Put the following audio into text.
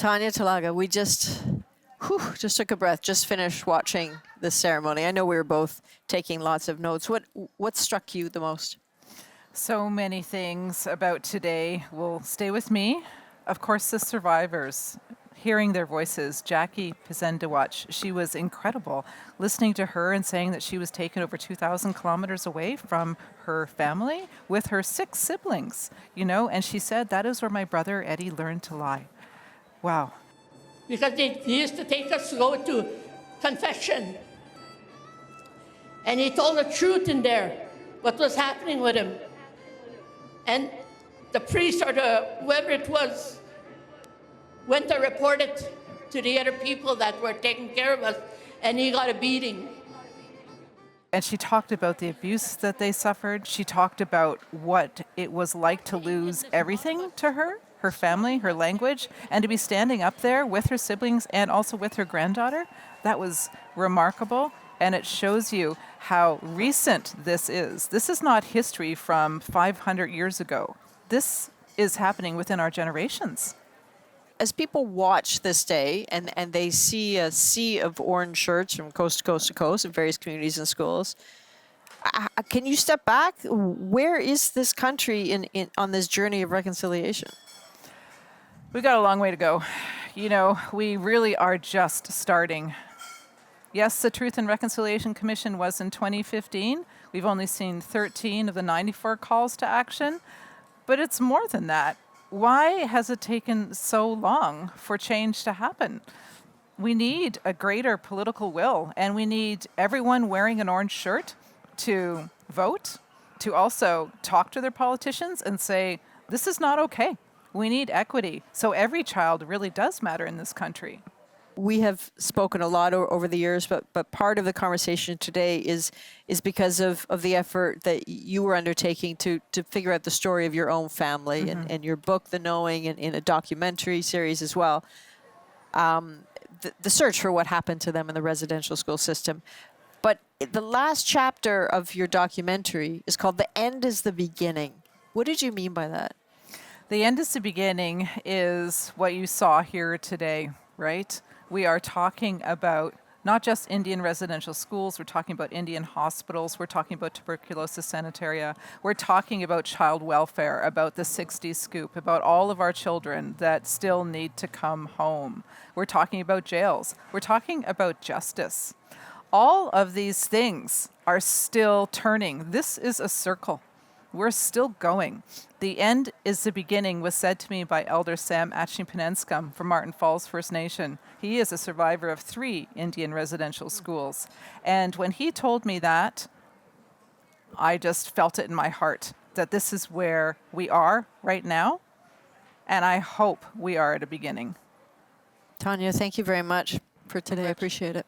Tanya Talaga, we just took a breath, just finished watching this ceremony. I know we were both taking lots of notes. What struck you the most? So many things about today will stay with me. Of course, the survivors, hearing their voices. Jackie Pizendawatch, she was incredible. Listening to her and saying that she was taken over 2,000 kilometers away from her family with her 6 siblings, and she said, that is where my brother Eddie learned to lie. Wow. Because he used to take us to go to confession. And he told the truth in there, what was happening with him. And the priest or whoever it was went to report it to the other people that were taking care of us, and he got a beating. And she talked about the abuse that they suffered. She talked about what it was like to lose everything to her family, her language, and to be standing up there with her siblings and also with her granddaughter. That was remarkable, and it shows you how recent this is. This is not history from 500 years ago. This is happening within our generations. As people watch this day and they see a sea of orange shirts from coast to coast to coast in various communities and schools, can you step back? Where is this country on this journey of reconciliation? We've got a long way to go. We really are just starting. Yes, the Truth and Reconciliation Commission was in 2015. We've only seen 13 of the 94 calls to action, but it's more than that. Why has it taken so long for change to happen? We need a greater political will, and we need everyone wearing an orange shirt to vote, to also talk to their politicians and say, this is not okay. We need equity. So every child really does matter in this country. We have spoken a lot over the years, but part of the conversation today is because of the effort that you were undertaking to figure out the story of your own family, and your book, The Knowing, and in a documentary series as well. The search for what happened to them in the residential school system. But the last chapter of your documentary is called The End is the Beginning. What did you mean by that? The end is the beginning is what you saw here today, right? We are talking about not just Indian residential schools, we're talking about Indian hospitals, we're talking about tuberculosis sanitaria, we're talking about child welfare, about the 60s scoop, about all of our children that still need to come home. We're talking about jails, we're talking about justice. All of these things are still turning. This is a circle. We're still going. The end is the beginning was said to me by Elder Sam Achnipanenskam from Martin Falls First Nation. He is a survivor of 3 Indian residential schools. And when he told me that, I just felt it in my heart that this is where we are right now. And I hope we are at a beginning. Tanya, thank you very much for today. I appreciate it.